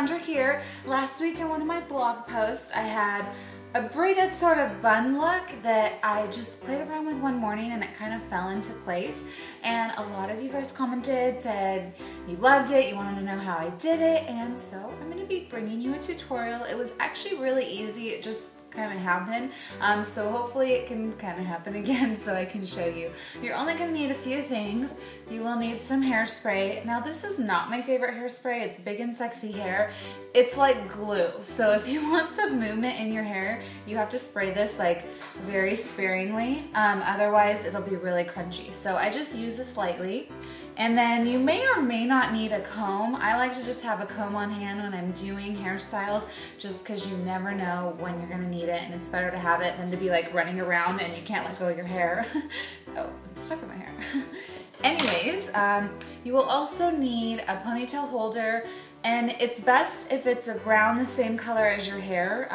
Kassandra here. Last week in one of my blog posts I had a braided sort of bun look that I just played around with one morning and it kind of fell into place. And a lot of you guys commented, said you loved it, you wanted to know how I did it, and so I'm going to be bringing you a tutorial. It was actually really easy, it just kind of happened, so hopefully it can kind of happen again so I can show you. You're only going to need a few things. You will need some hairspray. Now this is not my favorite hairspray, it's Big and Sexy Hair. It's like glue, so if you want some movement in your hair you have to spray this like very sparingly, otherwise it'll be really crunchy. So I just use this lightly. And then you may or may not need a comb. I like to just have a comb on hand when I'm doing hairstyles just because you never know when you're gonna need it, and it's better to have it than to be like running around and you can't let go of your hair. Oh, it's stuck in my hair. Anyways, you will also need a ponytail holder, and it's best if it's around the same color as your hair.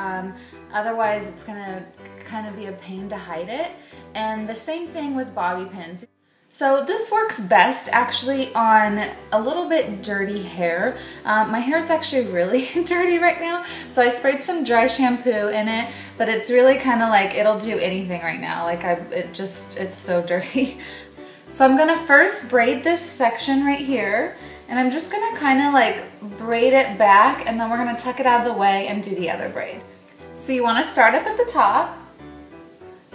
Otherwise it's gonna kind of be a pain to hide it. And the same thing with bobby pins. So this works best actually on a little bit dirty hair. My hair is actually really dirty right now, so I sprayed some dry shampoo in it, but it's really kind of like it'll do anything right now. Like it's so dirty. So I'm gonna first braid this section right here, and I'm just gonna kind of like braid it back, and then we're gonna tuck it out of the way and do the other braid. So you want to start up at the top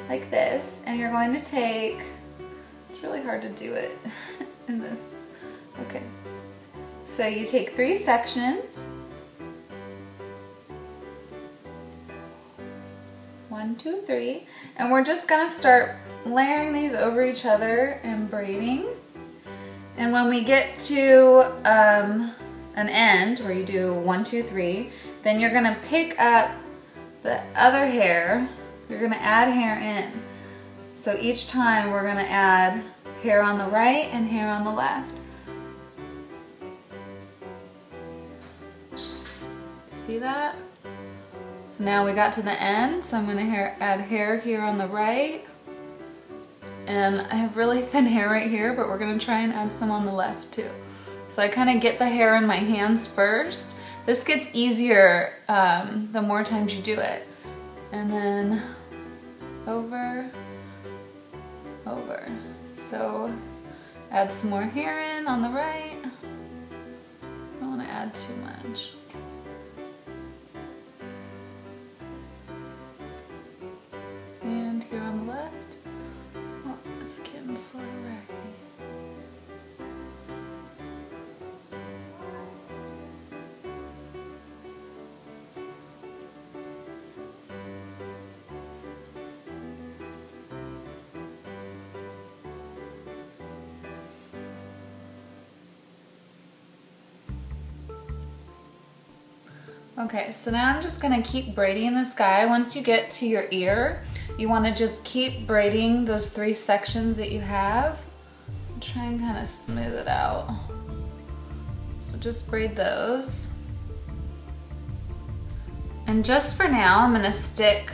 like this, and you're going to take, it's really hard to do it in this. Okay. So you take 3 sections. 1, 2, 3. And we're just gonna start layering these over each other and braiding. And when we get to an end where you do 1, 2, 3, then you're gonna pick up the other hair. You're gonna add hair in. So each time we're gonna add hair on the right and hair on the left. See that? So now we got to the end, so I'm gonna add hair here on the right. And I have really thin hair right here, but we're gonna try and add some on the left too. So I kind of get the hair in my hands first. This gets easier the more times you do it. And then over. So add some more hair in on the right. I don't want to add too much. And here on the left. Oh, it's getting so raggedy. Okay, so now I'm just gonna keep braiding this guy. Once you get to your ear, you wanna just keep braiding those 3 sections that you have. Try and kind of smooth it out. So just braid those. And just for now, I'm gonna stick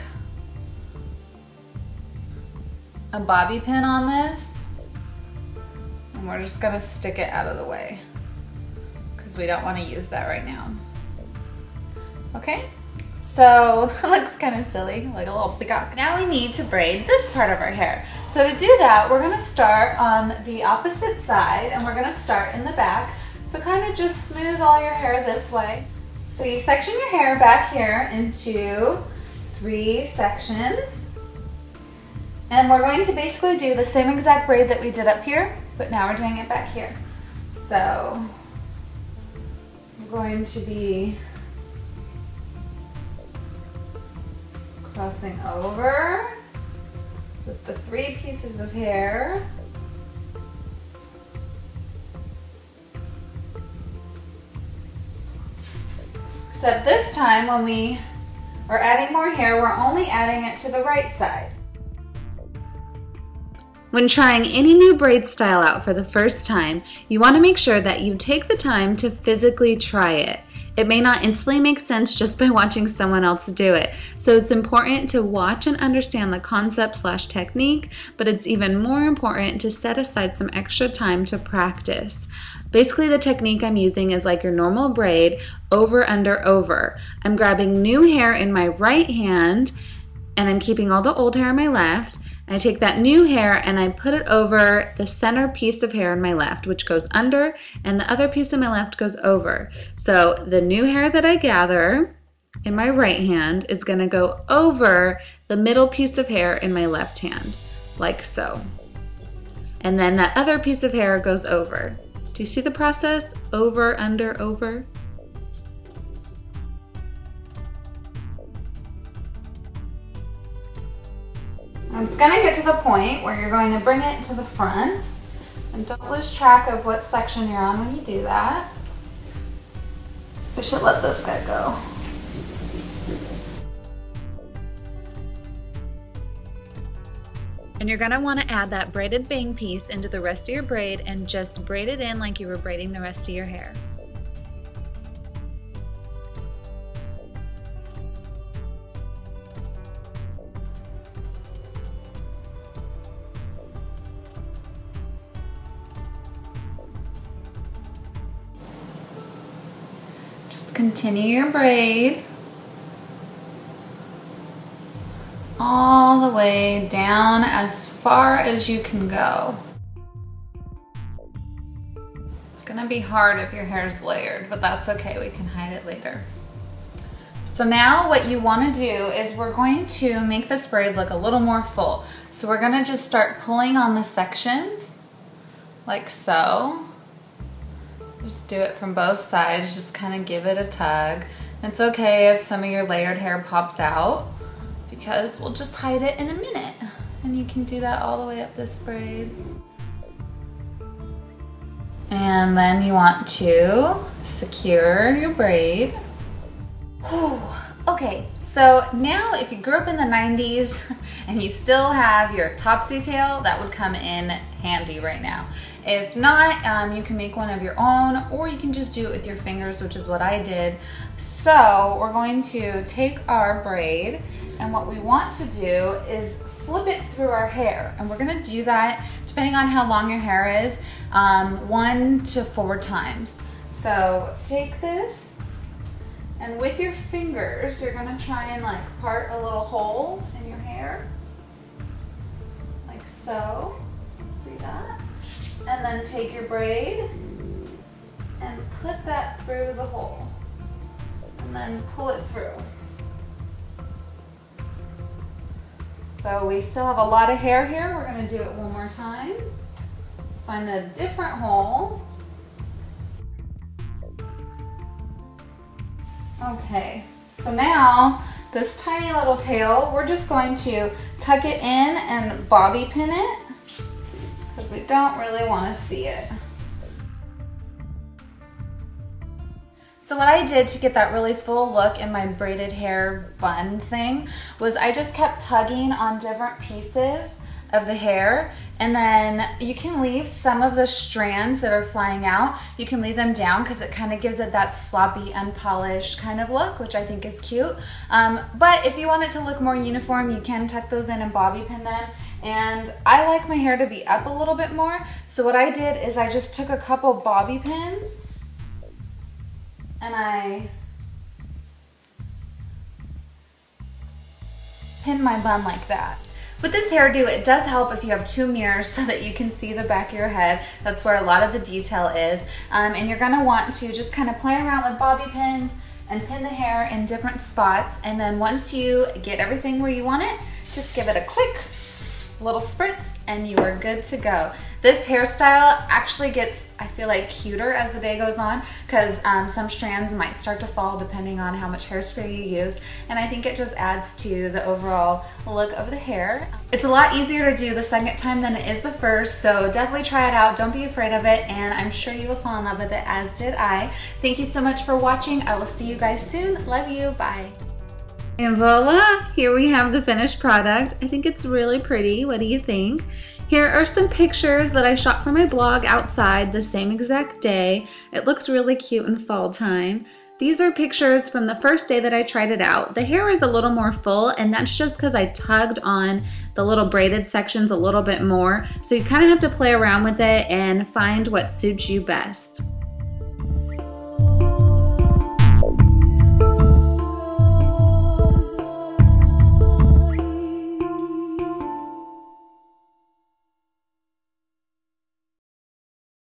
a bobby pin on this. And we're just gonna stick it out of the way because we don't wanna use that right now. Okay, so it looks kind of silly, like a little peacock. Now we need to braid this part of our hair. So to do that, we're gonna start on the opposite side, and we're gonna start in the back. So kind of just smooth all your hair this way. So you section your hair back here into 3 sections. And we're going to basically do the same exact braid that we did up here, but now we're doing it back here. So we're going to be crossing over with the 3 pieces of hair. Except this time when we are adding more hair, we're only adding it to the right side. When trying any new braid style out for the first time, you want to make sure that you take the time to physically try it. It may not instantly make sense just by watching someone else do it. So it's important to watch and understand the concept/technique, but it's even more important to set aside some extra time to practice. Basically, the technique I'm using is like your normal braid, over, under, over. I'm grabbing new hair in my right hand, and I'm keeping all the old hair in my left. I take that new hair and I put it over the center piece of hair in my left, which goes under, and the other piece in my left goes over. So the new hair that I gather in my right hand is going to go over the middle piece of hair in my left hand, like so. And then that other piece of hair goes over. Do you see the process? Over, under, over. It's going to get to the point where you're going to bring it to the front, and don't lose track of what section you're on when you do that. We should let this guy go. And you're going to want to add that braided bang piece into the rest of your braid and just braid it in like you were braiding the rest of your hair. Continue your braid all the way down as far as you can go. It's gonna be hard if your hair is layered, but that's okay, we can hide it later. So now what you want to do is we're going to make this braid look a little more full. So we're gonna just start pulling on the sections like so. Just do it from both sides, just kind of give it a tug. It's okay if some of your layered hair pops out because we'll just hide it in a minute. And you can do that all the way up this braid. And then you want to secure your braid. Whew. Okay, so now if you grew up in the 90s and you still have your topsy tail, that would come in handy right now. If not, you can make one of your own, or you can just do it with your fingers, which is what I did. So we're going to take our braid, and what we want to do is flip it through our hair. And we're gonna do that, depending on how long your hair is, 1 to 4 times. So take this, and with your fingers, you're gonna try and like part a little hole in your hair, like so. See that? And then take your braid and put that through the hole, and then pull it through. So we still have a lot of hair here. We're going to do it one more time. Find a different hole. Okay, so now this tiny little tail, we're just going to tuck it in and bobby pin it, because we don't really want to see it. So what I did to get that really full look in my braided hair bun thing was I just kept tugging on different pieces of the hair, and then you can leave some of the strands that are flying out, you can leave them down because it kind of gives it that sloppy, unpolished kind of look, which I think is cute. But if you want it to look more uniform, you can tuck those in and bobby pin them. And I like my hair to be up a little bit more, so what I did is I just took a couple bobby pins and I pinned my bun like that. With this hairdo, it does help if you have 2 mirrors so that you can see the back of your head. That's where a lot of the detail is. And you're gonna want to just kind of play around with bobby pins and pin the hair in different spots. And then once you get everything where you want it, just give it a quick little spritz and you are good to go. This hairstyle actually gets, I feel like, cuter as the day goes on, because some strands might start to fall depending on how much hairspray you use, and I think it just adds to the overall look of the hair. It's a lot easier to do the second time than it is the first, so definitely try it out. Don't be afraid of it, and I'm sure you will fall in love with it, as did I. Thank you so much for watching. I will see you guys soon. Love you. Bye. And voila, here we have the finished product. I think it's really pretty. What do you think? Here are some pictures that I shot for my blog outside the same exact day. It looks really cute in fall time. These are pictures from the first day that I tried it out. The hair is a little more full, and that's just because I tugged on the little braided sections a little bit more. So you kind of have to play around with it and find what suits you best.